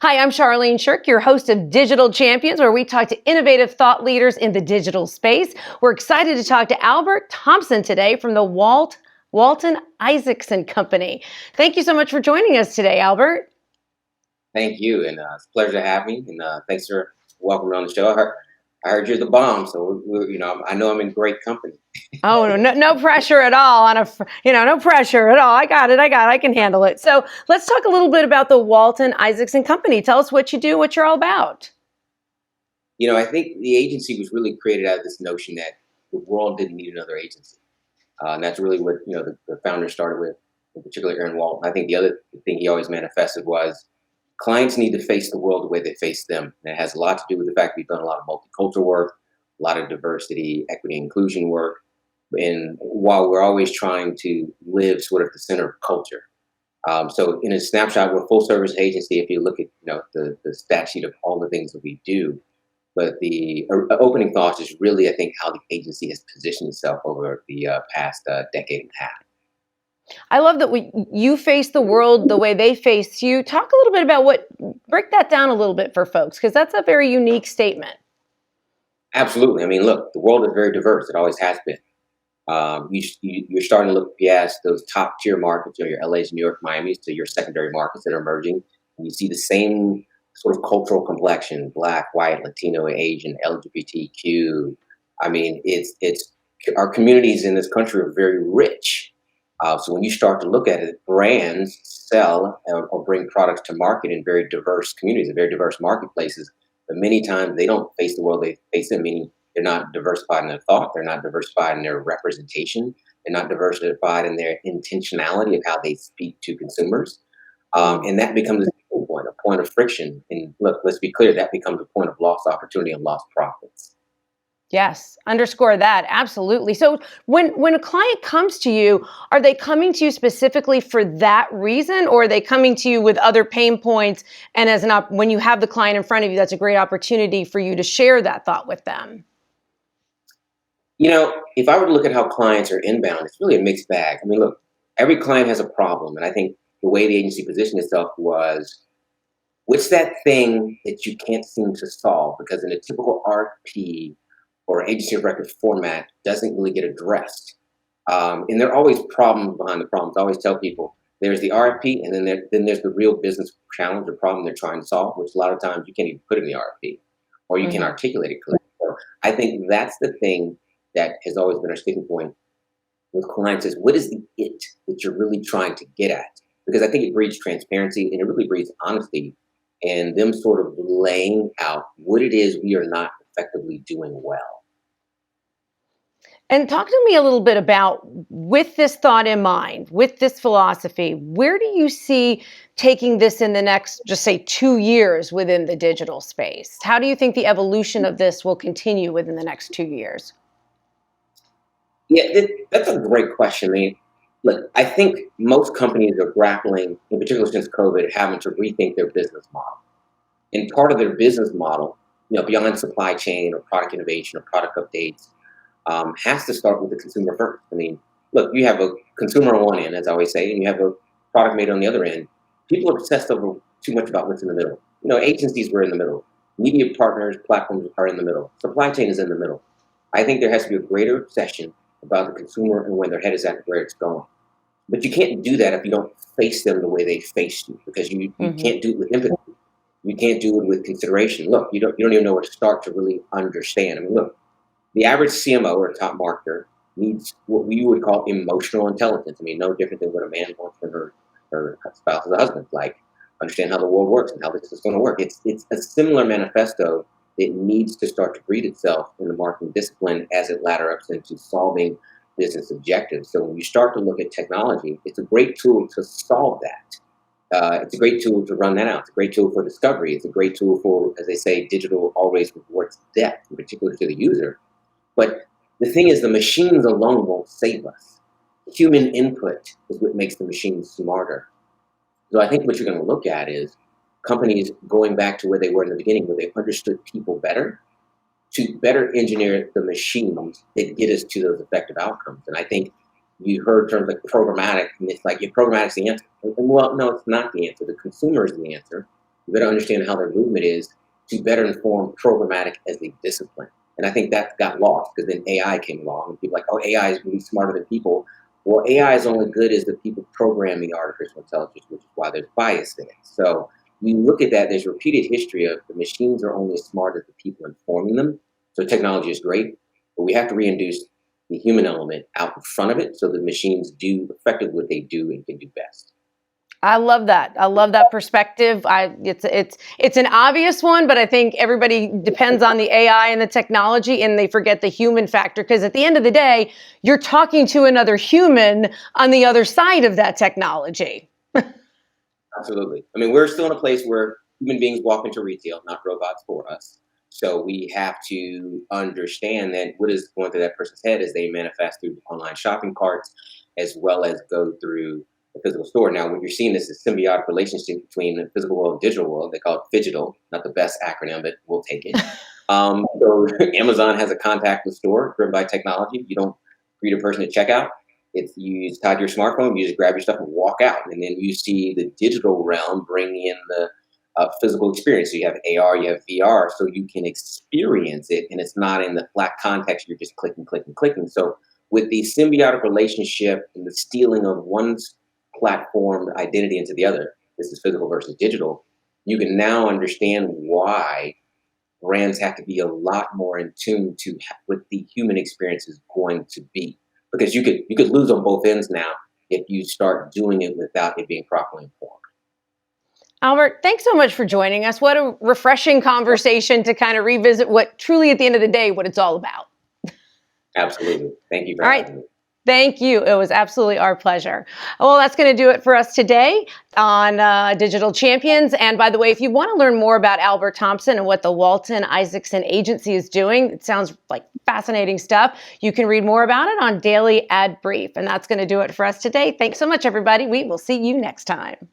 Hi, I'm Charlene Shirk, your host of Digital Champions, where we talk to innovative thought leaders in the digital space. We're excited to talk to Albert Thompson today from the Walton Isaacson Company. Thank you so much for joining us today, Albert. Thank you, and it's a pleasure to have me. And thanks for welcoming me on the show. I heard you're the bomb, so I know I'm in great company. Oh, no pressure at all no pressure at all. I got it. I can handle it. So let's talk a little bit about the Walton Isaacson Company. Tell us what you do, what you're all about. I think the agency was really created out of this notion that the world didn't need another agency. And that's really what, the founder started with, in particular Aaron Walton. I think the other thing he always manifested was clients need to face the world the way they face them. And it has a lot to do with the fact we've done a lot of multicultural work, a lot of diversity, equity, inclusion work. And while we're always trying to live sort of the center of culture. So in a snapshot, we're a full service agency if you look at the stat sheet of all the things that we do. But the opening thoughts is really, I think, how the agency has positioned itself over the past decade and a half. I love that you face the world the way they face you. Talk a little bit about break that down a little bit for folks, because that's a very unique statement. Absolutely. I mean, look, the world is very diverse. It always has been. You're starting to look past those top tier markets, your LA's, New York, Miami's, to your secondary markets that are emerging. And you see the same sort of cultural complexion: Black, white, Latino, Asian, LGBTQ. I mean, it's our communities in this country are very rich. So when you start to look at it, brands sell or bring products to market in very diverse communities, in very diverse marketplaces. But many times they don't face the world they face them, meaning they're not diversified in their thought. They're not diversified in their representation. They're not diversified in their intentionality of how they speak to consumers. And that becomes a point of friction. And look, let's be clear, that becomes a point of lost opportunity and lost profits. Yes, underscore that. Absolutely. So when a client comes to you, are they coming to you specifically for that reason, or are they coming to you with other pain points? And when you have the client in front of you, that's a great opportunity for you to share that thought with them. If I were to look at how clients are inbound, it's really a mixed bag. I mean, look, every client has a problem. And I think the way the agency positioned itself was, what's that thing that you can't seem to solve? Because in a typical RFP or agency of record format doesn't really get addressed. And there are always problems behind the problems. I always tell people there's the RFP, and then there's the real business challenge or problem they're trying to solve, which a lot of times you can't even put in the RFP, or you can articulate it clearly. So I think that's the thing that has always been our sticking point with clients is, what is the it that you're really trying to get at? Because I think it breeds transparency, and it really breeds honesty, and them sort of laying out what it is we are not effectively doing well. And talk to me a little bit about, with this thought in mind, with this philosophy, where do you see taking this in the next, just say, 2 years within the digital space? How do you think the evolution of this will continue within the next 2 years? Yeah, that's a great question. I mean, look, I think most companies are grappling, in particular since COVID, having to rethink their business model. And part of their business model, beyond supply chain or product innovation or product updates, has to start with the consumer first. I mean, look, you have a consumer on one end, as I always say, and you have a product made on the other end. People are obsessed over too much about what's in the middle. Agencies were in the middle. Media partners, platforms are in the middle. Supply chain is in the middle. I think there has to be a greater obsession about the consumer and where their head is at and where it's going. But you can't do that if you don't face them the way they face you, because you can't do it with empathy. You can't do it with consideration. Look, you don't even know where to start to really understand. I mean, look, the average CMO or top marketer needs what we would call emotional intelligence. I mean, no different than what a man wants from her spouse or husband. Like, understand how the world works and how this is going to work. It's a similar manifesto. It needs to start to breed itself in the marketing discipline as it ladder ups into solving business objectives. So when you start to look at technology, it's a great tool to solve that. It's a great tool to run that out. It's a great tool for discovery. It's a great tool for, as they say, digital always rewards depth, in particular to the user. But the thing is, the machines alone won't save us. Human input is what makes the machines smarter. So I think what you're going to look at is companies going back to where they were in the beginning, where they understood people better, to better engineer the machines that get us to those effective outcomes. And I think you heard terms like programmatic, and it's like, your programmatic's the answer. And well, no, it's not the answer. The consumer is the answer. you better understand how their movement is to better inform programmatic as a discipline. And I think that got lost because then AI came along and people are like, oh, AI is really smarter than people. Well, AI is only good as the people programming artificial intelligence, which is why there's bias in it. So you look at that, there's repeated history of the machines are only as smart as the people informing them. So technology is great, but we have to reintroduce the human element out in front of it so the machines do effectively what they do and can do best. I love that. I love that perspective. It's an obvious one, but I think everybody depends on the AI and the technology, and they forget the human factor. Because at the end of the day, you're talking to another human on the other side of that technology. Absolutely. I mean, we're still in a place where human beings walk into retail, not robots for us. So we have to understand that what is going through that person's head as they manifest through online shopping carts, as well as go through the physical store. Now, when you're seeing this symbiotic relationship between the physical world and digital world, they call it phygital, not the best acronym, but we'll take it. So Amazon has a contactless store driven by technology. You don't greet a person at checkout. It's you just tie to your smartphone, you just grab your stuff and walk out. And then you see the digital realm bring in the physical experience. So you have AR, you have VR, so you can experience it, and it's not in the flat context. You're just clicking, clicking, clicking. So with the symbiotic relationship and the stealing of one's platform identity into the other, this is physical versus digital, you can now understand why brands have to be a lot more in tune to what the human experience is going to be. Because you could lose on both ends now if you start doing it without it being properly informed. Albert, thanks so much for joining us. What a refreshing conversation to kind of revisit what truly at the end of the day, what it's all about. Absolutely. Thank you for All having right. me. Thank you. It was absolutely our pleasure. Well, that's going to do it for us today on Digital Champions. And by the way, if you want to learn more about Albert Thompson and what the Walton Isaacson Agency is doing, it sounds like fascinating stuff. You can read more about it on DailyAdBrief. And that's going to do it for us today. Thanks so much, everybody. We will see you next time.